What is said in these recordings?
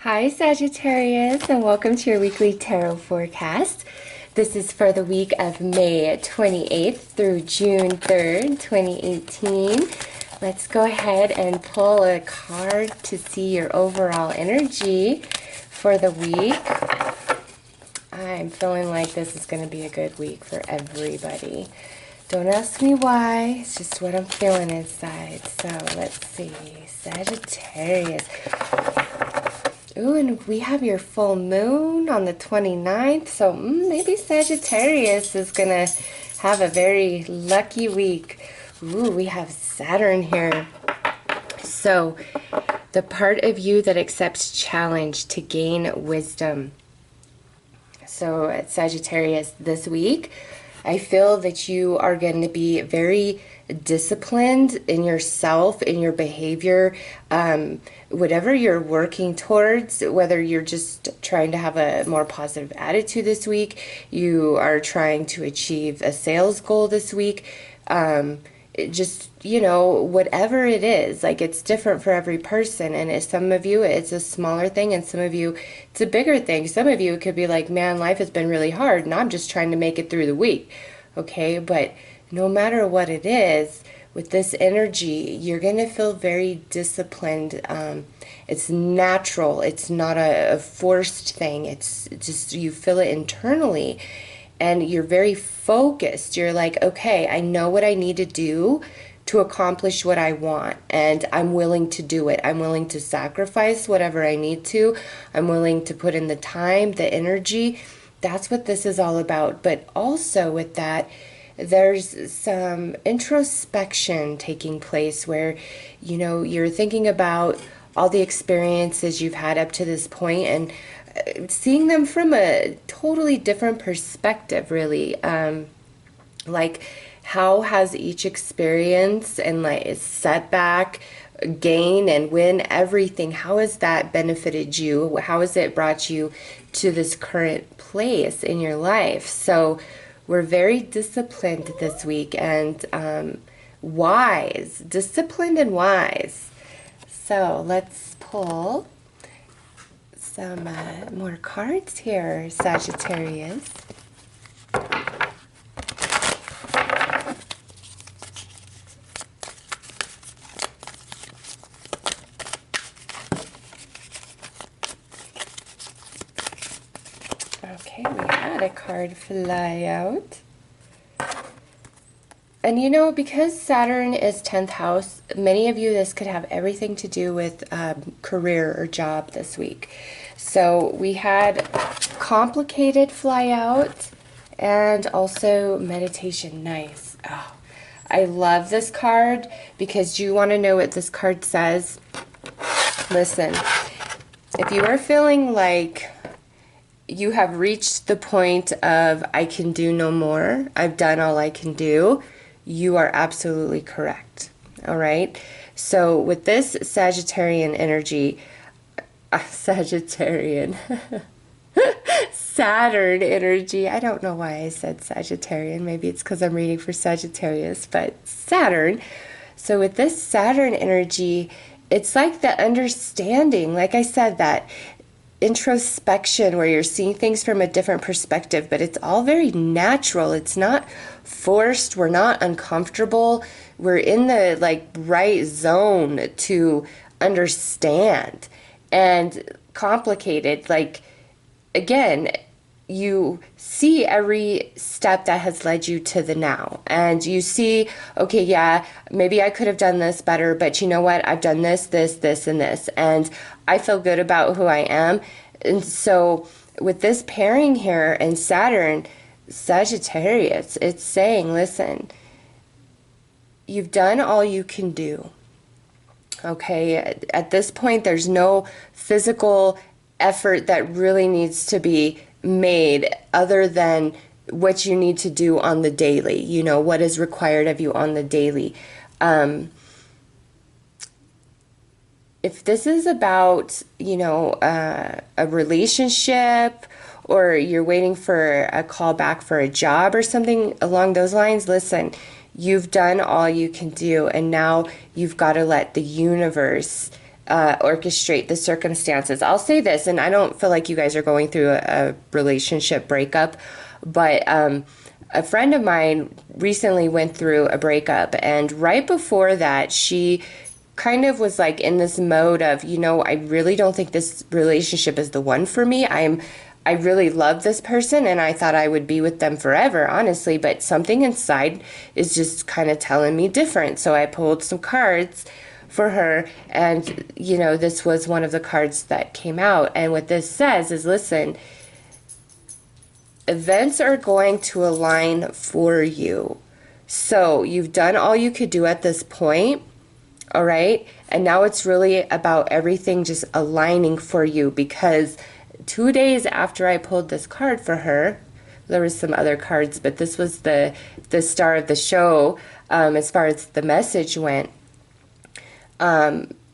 Hi Sagittarius, and welcome to your weekly tarot forecast. This is for the week of May 28th through June 3rd, 2018. Let's go ahead and pull a card to see your overall energy for the week. I'm feeling like this is going to be a good week for everybody. Don't ask me why, it's just what I'm feeling inside. So let's see, Sagittarius. Ooh, and we have your full moon on the 29th, so maybe Sagittarius is going to have a very lucky week. Ooh, we have Saturn here. So, the part of you that accepts challenge to gain wisdom. So, at Sagittarius this week, I feel that you are going to be very disciplined in yourself, in your behavior, whatever you're working towards, whether you're just trying to have a more positive attitude this week, you are trying to achieve a sales goal this week, just, you know, whatever it is, like it's different for every person. And some of you, it's a smaller thing, and some of you, it's a bigger thing. Some of you, it could be like, man, life has been really hard, and I'm just trying to make it through the week. Okay, but no matter what it is, with this energy, you're going to feel very disciplined. It's natural. It's not a forced thing. It's just you feel it internally. And you're very focused. You're like, okay, I know what I need to do to accomplish what I want. And I'm willing to do it. I'm willing to sacrifice whatever I need to. I'm willing to put in the time, the energy. That's what this is all about. But also with that, there's some introspection taking place where, you know, you're thinking about all the experiences you've had up to this point and seeing them from a totally different perspective, really. Like, how has each experience and like setback, gain and win, everything, how has that benefited you? How has it brought you to this current place in your life? So we're very disciplined this week and wise, disciplined and wise. So let's pull some more cards here, Sagittarius. Okay, we had a card fly out. And you know, because Saturn is 10th house, many of you, this could have everything to do with career or job this week. So we had complicated fly out and also meditation. Nice. Oh, I love this card because you want to know what this card says. Listen, if you are feeling like you have reached the point of I can do no more, I've done all I can do, you are absolutely correct. All right. So with this Sagittarian energy, Sagittarian, Saturn energy, I don't know why I said Sagittarian. Maybe it's because I'm reading for Sagittarius, but Saturn. So with this Saturn energy, it's like the understanding, like I said, that introspection where you're seeing things from a different perspective, but it's all very natural. It's not forced. We're not uncomfortable. We're in the like right zone to understand. And complicated, like, again, you see every step that has led you to the now, and you see, okay, yeah, maybe I could have done this better, but you know what, I've done this, and this, and I feel good about who I am. And so with this pairing here and Saturn, Sagittarius, it's saying, listen, you've done all you can do. Okay, at this point, there's no physical effort that really needs to be made other than what you need to do on the daily, you know, what is required of you on the daily. If this is about, you know, a relationship, or you're waiting for a call back for a job or something along those lines, listen, you've done all you can do, and now you've got to let the universe orchestrate the circumstances. I'll say this, and I don't feel like you guys are going through a relationship breakup, but a friend of mine recently went through a breakup, and right before that, she kind of was like in this mode of, you know, I really don't think this relationship is the one for me. I really love this person and I thought I would be with them forever, honestly, but something inside is just kind of telling me different. So I pulled some cards for her, and you know, this was one of the cards that came out. And what this says is, listen, events are going to align for you. So you've done all you could do at this point. All right. And now it's really about everything just aligning for you, because 2 days after I pulled this card for her, there was some other cards, but this was the star of the show as far as the message went.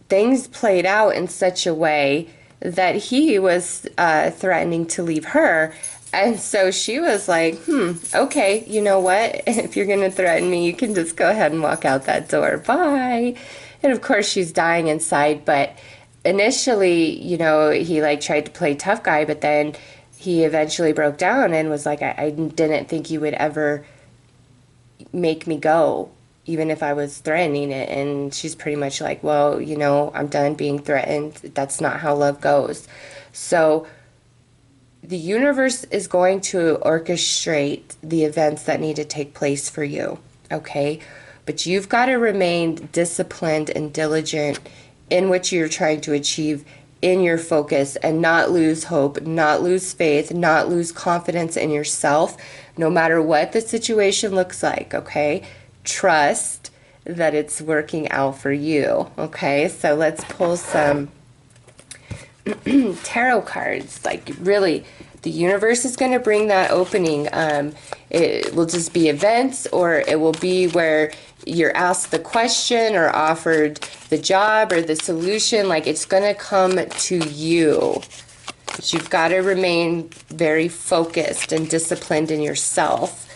Things played out in such a way that he was threatening to leave her. And so she was like, okay, you know what? If you're going to threaten me, you can just go ahead and walk out that door. Bye. And of course, she's dying inside. But initially, you know, he like tried to play tough guy, but then he eventually broke down and was like, I didn't think you would ever make me go, even if I was threatening it. And she's pretty much like, well, you know, I'm done being threatened. That's not how love goes. So the universe is going to orchestrate the events that need to take place for you, okay? But you've got to remain disciplined and diligent in what you're trying to achieve in your focus, and not lose hope, not lose faith, not lose confidence in yourself, no matter what the situation looks like, okay? Trust that it's working out for you, okay? So let's pull some tarot cards. Like, really, the universe is going to bring that opening. It will just be events, or it will be where you're asked the question or offered the job or the solution. Like, it's going to come to you. But you've got to remain very focused and disciplined in yourself.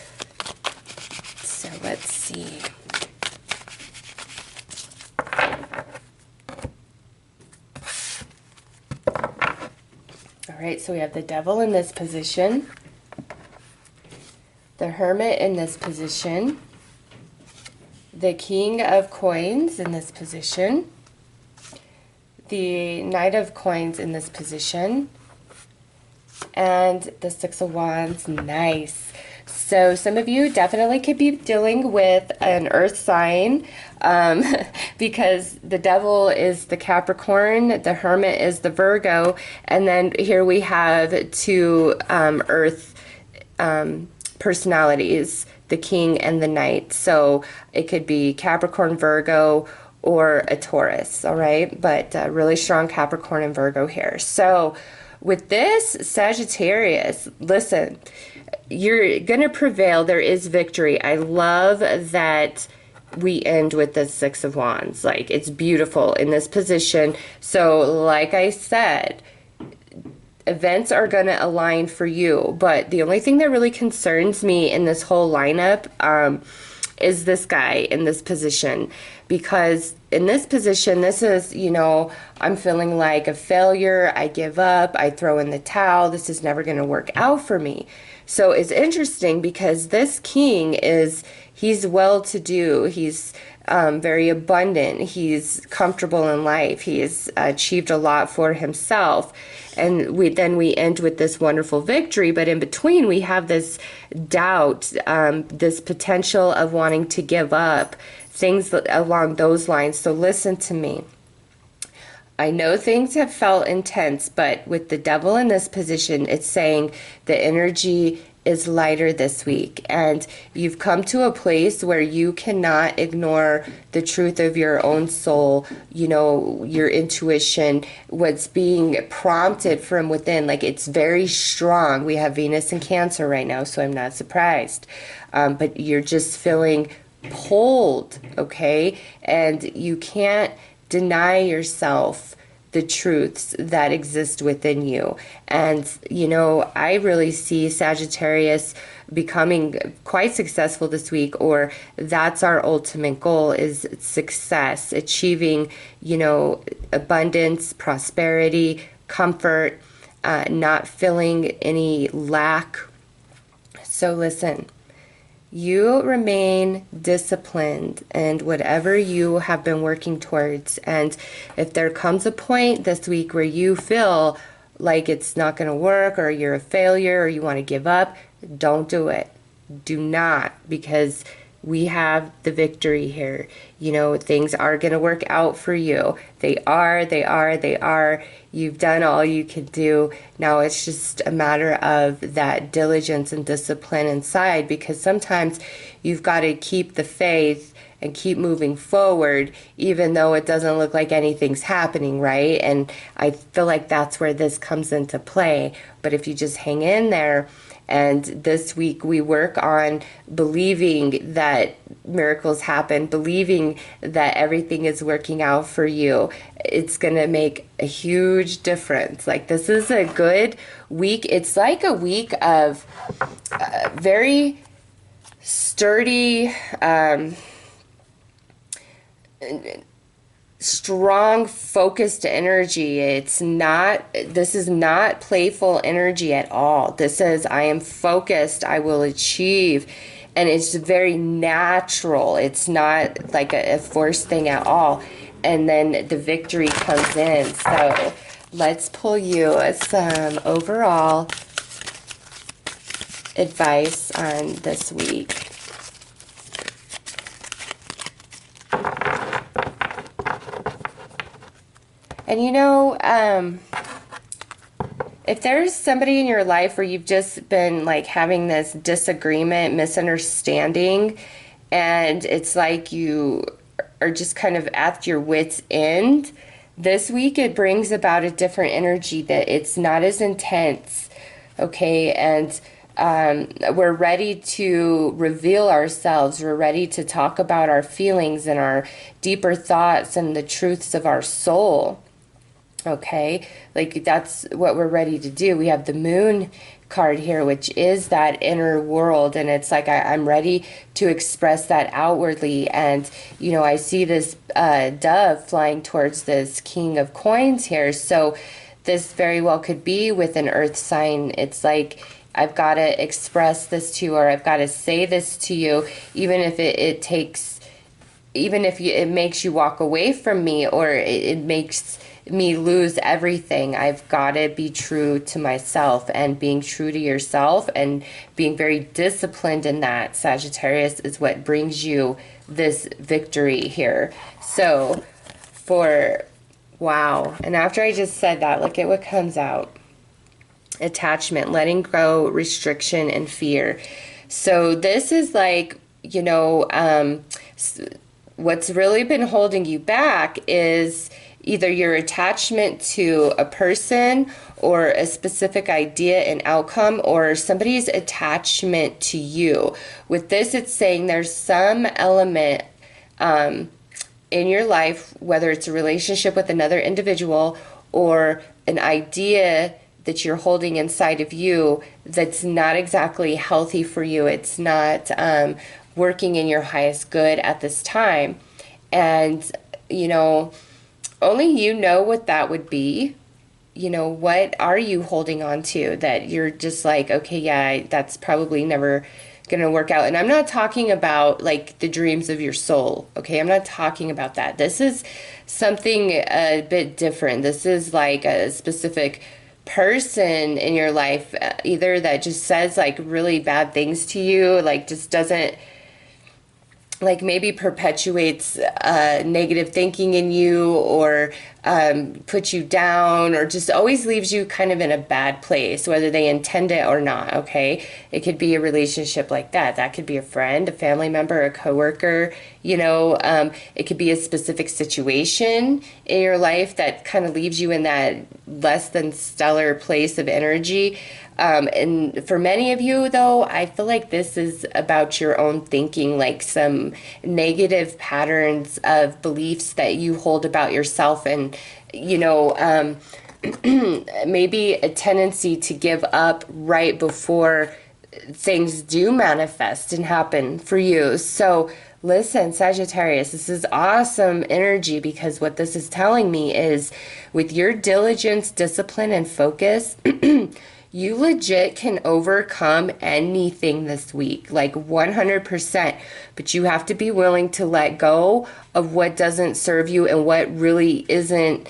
So let's see. All right, so we have the Devil in this position, the Hermit in this position, the King of Coins in this position, the Knight of Coins in this position, and the Six of Wands. Nice. So some of you definitely could be dealing with an earth sign, because the Devil is the Capricorn, the Hermit is the Virgo, and then here we have two earth personalities, the King and the Knight. So it could be Capricorn, Virgo, or a Taurus, all right? But really strong Capricorn and Virgo here. So with this Sagittarius, listen, you're going to prevail. There is victory. I love that we end with the Six of Wands. Like, it's beautiful in this position. So like I said, events are going to align for you. But the only thing that really concerns me in this whole lineup is this guy in this position. Because in this position, this is, you know, I'm feeling like a failure. I give up. I throw in the towel. This is never going to work out for me. So it's interesting because this king he's well-to-do. He's very abundant. He's comfortable in life. He has achieved a lot for himself. And then we end with this wonderful victory. But in between, we have this doubt, this potential of wanting to give up, things along those lines. So listen to me. I know things have felt intense, but with the Devil in this position, it's saying the energy is lighter this week, and you've come to a place where you cannot ignore the truth of your own soul, you know, your intuition, what's being prompted from within. Like, it's very strong. We have Venus in Cancer right now, so I'm not surprised. But you're just feeling pulled, okay? And you can't deny yourself the truths that exist within you. And, you know, I really see Sagittarius becoming quite successful this week, or that's our ultimate goal, is success, achieving, you know, abundance, prosperity, comfort, not feeling any lack. So listen, you remain disciplined and whatever you have been working towards. And if there comes a point this week where you feel like it's not going to work, or you're a failure, or you want to give up, don't do it. Do not, because we have the victory here. You know, things are going to work out for you. They are. You've done all you can do. Now it's just a matter of that diligence and discipline inside, because sometimes you've got to keep the faith and keep moving forward, even though it doesn't look like anything's happening, right? And I feel like that's where this comes into play. But if you just hang in there, and this week we work on believing that miracles happen, believing that everything is working out for you, it's going to make a huge difference. Like, this is a good week. It's like a week of very sturdy, strong, focused energy. This is not playful energy at all. This is, I am focused, I will achieve. And it's very natural. It's not like a forced thing at all. And then the victory comes in. So let's pull you some overall advice on this week. And you know, if there's somebody in your life where you've just been like having this disagreement, misunderstanding, and it's like you are just kind of at your wit's end, this week it brings about a different energy, that it's not as intense, okay? And we're ready to reveal ourselves. We're ready to talk about our feelings and our deeper thoughts and the truths of our soul. Okay, like that's what we're ready to do. We have the moon card here, which is that inner world, and it's like I'm ready to express that outwardly. And you know, I see this dove flying towards this king of coins here, so this very well could be with an earth sign. It's like, I've got to express this to you, or I've got to say this to you, even if it takes, even if it makes you walk away from me, or it makes me lose everything. I've got to be true to myself, and being true to yourself and being very disciplined in that, Sagittarius, is what brings you this victory here. So wow. And after I just said that, look at what comes out. Attachment, letting go, restriction, and fear. So this is like, you know, what's really been holding you back is either your attachment to a person or a specific idea and outcome, or somebody's attachment to you. With this, it's saying there's some element in your life, whether it's a relationship with another individual or an idea that you're holding inside of you, that's not exactly healthy for you. It's not working in your highest good at this time. And, you know, only you know what that would be. You know, what are you holding on to that you're just like, okay, yeah, that's probably never going to work out. And I'm not talking about like the dreams of your soul, okay? I'm not talking about that. This is something a bit different. This is like a specific person in your life, either that just says like really bad things to you, like just doesn't, like maybe perpetuates negative thinking in you, or puts you down, or just always leaves you kind of in a bad place, whether they intend it or not, okay? It could be a relationship like that. That could be a friend, a family member, a coworker, you know. It could be a specific situation in your life that kind of leaves you in that less than stellar place of energy. And for many of you, though, I feel like this is about your own thinking, like some negative patterns of beliefs that you hold about yourself, and and, you know, maybe a tendency to give up right before things do manifest and happen for you. So listen, Sagittarius, this is awesome energy, because what this is telling me is with your diligence, discipline, and focus, you legit can overcome anything this week, like 100%. But you have to be willing to let go of what doesn't serve you and what really isn't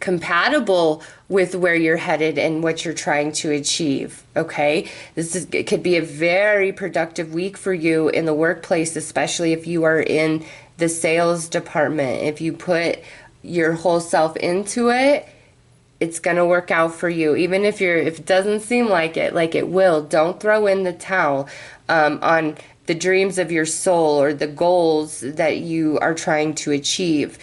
compatible with where you're headed and what you're trying to achieve. Okay, it could be a very productive week for you in the workplace, especially if you are in the sales department. If you put your whole self into it, it's gonna work out for you, even if it doesn't seem like it will. Don't throw in the towel on the dreams of your soul or the goals that you are trying to achieve.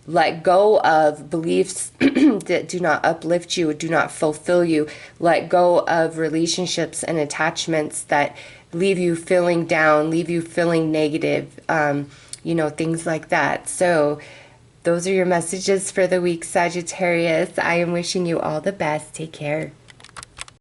Let go of beliefs that do not uplift you, do not fulfill you. Let go of relationships and attachments that leave you feeling down, leave you feeling negative, you know, things like that. So those are your messages for the week, Sagittarius. I am wishing you all the best. Take care.